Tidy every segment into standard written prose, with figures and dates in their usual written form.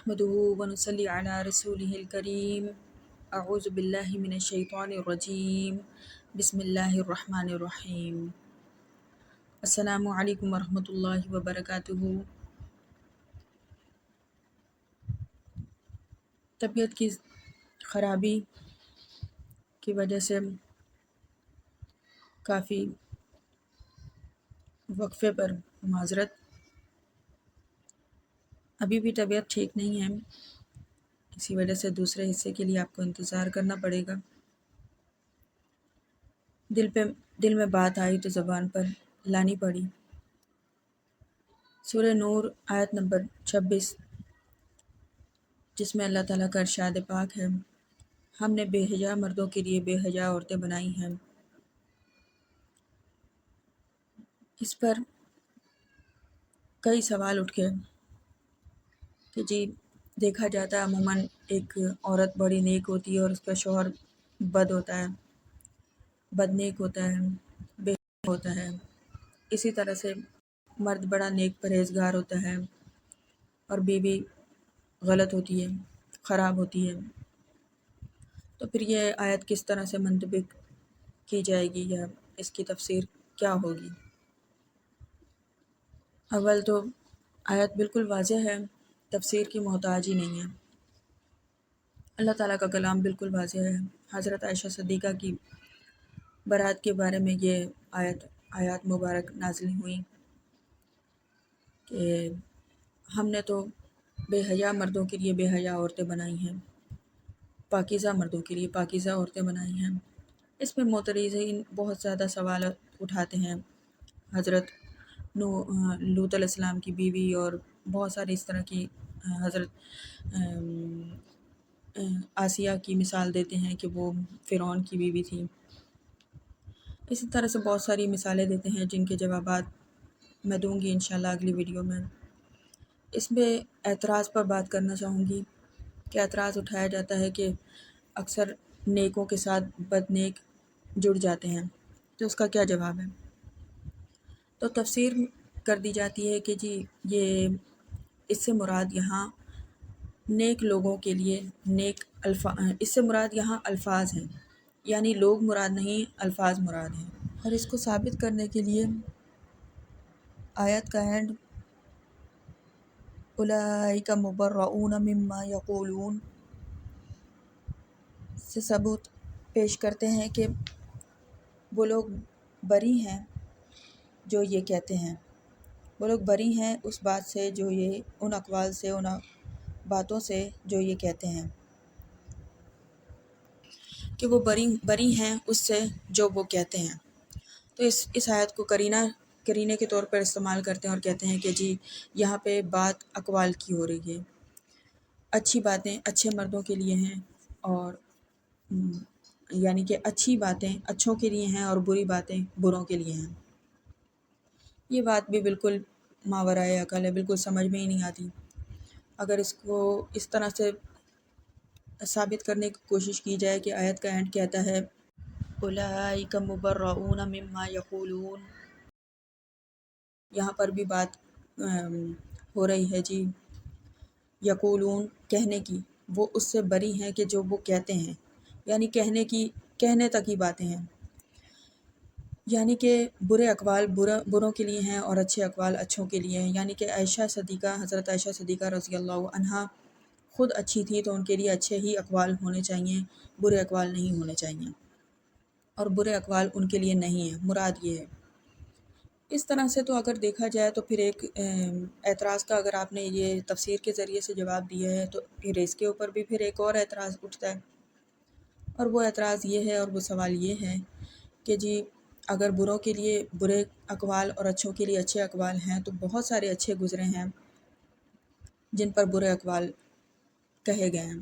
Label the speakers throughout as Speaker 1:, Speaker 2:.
Speaker 1: نحمده ونصلي على رسوله الكريم اعوذ باللہ من الشیطان الرجیم بسم اللہ الرحمن الرحیم السلام علیکم ورحمۃ اللہ وبرکاتہ۔ طبیعت کی خرابی کی وجہ سے کافی وقفے پر معذرت، ابھی بھی طبیعت ٹھیک نہیں ہے، اسی وجہ سے دوسرے حصے کے لیے آپ کو انتظار کرنا پڑے گا۔ دل میں بات آئی تو زبان پر لانی پڑی۔ سورہ نور آیت نمبر 26، جس میں اللہ تعالیٰ کا ارشاد پاک ہے، ہم نے بے حیا مردوں کے لیے بے حیا عورتیں بنائی ہیں۔ اس پر کئی سوال اٹھ گئے کہ جی دیکھا جاتا ہے عموماً ایک عورت بڑی نیک ہوتی ہے اور اس کا شوہر بد ہوتا ہے، بد نیک ہوتا ہے، بے حیا ہوتا ہے۔ اسی طرح سے مرد بڑا نیک پرہیزگار ہوتا ہے اور بیوی غلط ہوتی ہے، خراب ہوتی ہے۔ تو پھر یہ آیت کس طرح سے منطبق کی جائے گی یا اس کی تفسیر کیا ہوگی؟ اول تو آیت بالکل واضح ہے، تفسیر کی محتاج ہی نہیں ہے۔ اللہ تعالیٰ کا کلام بالکل واضح ہے۔ حضرت عائشہ صدیقہ کی برات کے بارے میں یہ آیات مبارک نازل ہوئیں کہ ہم نے تو بے حیا مردوں کے لیے بے حیا عورتیں بنائی ہیں، پاکیزہ مردوں کے لیے پاکیزہ عورتیں بنائی ہیں۔ اس میں معترضین بہت زیادہ سوالات اٹھاتے ہیں، حضرت لوط علیہ السلام کی بیوی اور بہت ساری اس طرح کی، حضرت آسیہ کی مثال دیتے ہیں کہ وہ فرعون کی بیوی تھی۔ اسی طرح سے بہت ساری مثالیں دیتے ہیں جن کے جوابات میں دوں گی انشاءاللہ اگلی ویڈیو میں۔ اس میں اعتراض پر بات کرنا چاہوں گی کہ اعتراض اٹھایا جاتا ہے کہ اکثر نیکوں کے ساتھ بد نیک جڑ جاتے ہیں، تو اس کا کیا جواب ہے؟ تو تفسیر کر دی جاتی ہے کہ جی یہ اس سے مراد یہاں نیک لوگوں کے لیے اس سے مراد یہاں الفاظ ہیں، یعنی لوگ مراد نہیں، الفاظ مراد ہیں۔ اور اس کو ثابت کرنے کے لیے آیت کا اینڈ اولئک مبرؤون مما یقولون سے ثبوت پیش کرتے ہیں کہ وہ لوگ بری ہیں جو یہ کہتے ہیں، وہ لوگ بری ہیں اس بات سے جو یہ ان اقوال سے، ان باتوں سے جو یہ کہتے ہیں، کہ وہ بری ہیں اس سے جو وہ کہتے ہیں۔ تو اس آیت کو کرینے کے طور پر استعمال کرتے ہیں اور کہتے ہیں کہ جی یہاں پہ بات اقوال کی ہو رہی ہے، اچھی باتیں اچھے مردوں کے لیے ہیں، اور یعنی کہ اچھی باتیں اچھوں کے لیے ہیں اور بری باتیں بروں کے لیے ہیں۔ یہ بات بھی بالکل ماورائے عقل ہے، بالکل سمجھ میں ہی نہیں آتی۔ اگر اس کو اس طرح سے ثابت کرنے کی کوشش کی جائے کہ آیت کا اینڈ کہتا ہے اولئک مبرؤون مما یقولون، یہاں پر بھی بات ہو رہی ہے جی یقولون کہنے کی، وہ اس سے بری ہیں کہ جو وہ کہتے ہیں، یعنی کہنے تک ہی باتیں ہیں، یعنی کہ برے اقوال بروں کے لیے ہیں اور اچھے اقوال اچھوں کے لیے ہیں۔ یعنی کہ حضرت عائشہ صدیقہ رضی اللہ عنہا خود اچھی تھی تو ان کے لیے اچھے ہی اقوال ہونے چاہیے، برے اقوال نہیں ہونے چاہیے، اور برے اقوال ان کے لیے نہیں ہیں، مراد یہ ہے۔ اس طرح سے تو اگر دیکھا جائے تو پھر ایک اعتراض کا اگر آپ نے یہ تفسیر کے ذریعے سے جواب دیا ہے تو پھر اس کے اوپر بھی پھر ایک اور اعتراض اٹھتا ہے، اور وہ اعتراض یہ ہے اور وہ سوال یہ ہے کہ جی اگر بروں کے لیے برے اقوال اور اچھوں کے لیے اچھے اقوال ہیں تو بہت سارے اچھے گزرے ہیں جن پر برے اقوال کہے گئے ہیں۔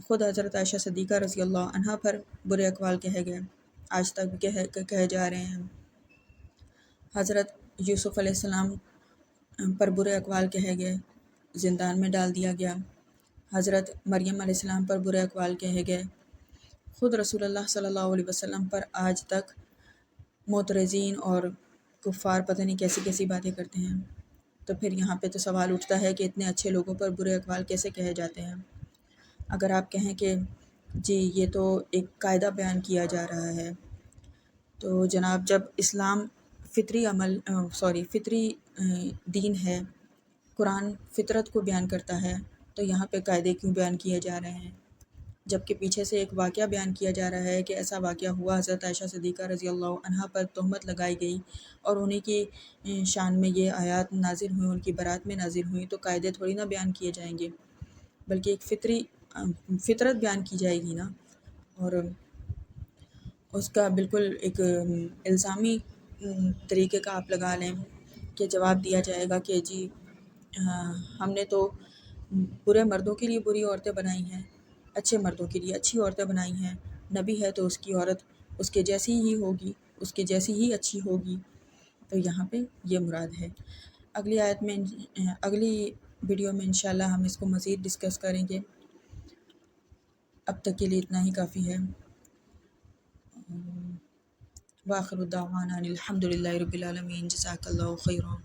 Speaker 1: خود حضرت عائشہ صدیقہ رضی اللہ عنہا پر برے اقوال کہے گئے، آج تک بھی کہے جا رہے ہیں۔ حضرت یوسف علیہ السلام پر برے اقوال کہے گئے، زندان میں ڈال دیا گیا۔ حضرت مریم علیہ السلام پر برے اقوال کہے گئے۔ خود رسول اللہ صلی اللہ علیہ وسلم پر آج تک معترضین اور کفار پتہ نہیں کیسی کیسی باتیں کرتے ہیں۔ تو پھر یہاں پہ تو سوال اٹھتا ہے کہ اتنے اچھے لوگوں پر برے اقوال کیسے کہے جاتے ہیں؟ اگر آپ کہیں کہ جی یہ تو ایک قاعدہ بیان کیا جا رہا ہے، تو جناب جب اسلام فطری فطری دین ہے، قرآن فطرت کو بیان کرتا ہے، تو یہاں پہ قاعدے کیوں بیان کیے جا رہے ہیں؟ جبکہ پیچھے سے ایک واقعہ بیان کیا جا رہا ہے کہ ایسا واقعہ ہوا، حضرت عائشہ صدیقہ رضی اللہ عنہا پر تہمت لگائی گئی اور انہیں کی شان میں یہ آیات نازل ہوئیں، ان کی برات میں نازل ہوئیں، تو قاعدے تھوڑی نہ بیان کیے جائیں گے، بلکہ ایک فطرت بیان کی جائے گی نا۔ اور اس کا بالکل ایک الزامی طریقے کا آپ لگا لیں کہ جواب دیا جائے گا کہ جی ہم نے تو برے مردوں کے لیے بری عورتیں بنائی ہیں، اچھے مردوں کے لیے اچھی عورتیں بنائی ہیں، نبی ہے تو اس کی عورت اس کے جیسی ہی ہوگی، اس کے جیسی ہی اچھی ہوگی، تو یہاں پہ یہ مراد ہے۔ اگلی آیت میں اگلی ویڈیو میں انشاءاللہ ہم اس کو مزید ڈسکس کریں گے۔ اب تک کے لیے اتنا ہی کافی ہے۔ وآخر دعوانا الحمد للہ رب العالمین، جزاک اللہ خیرا۔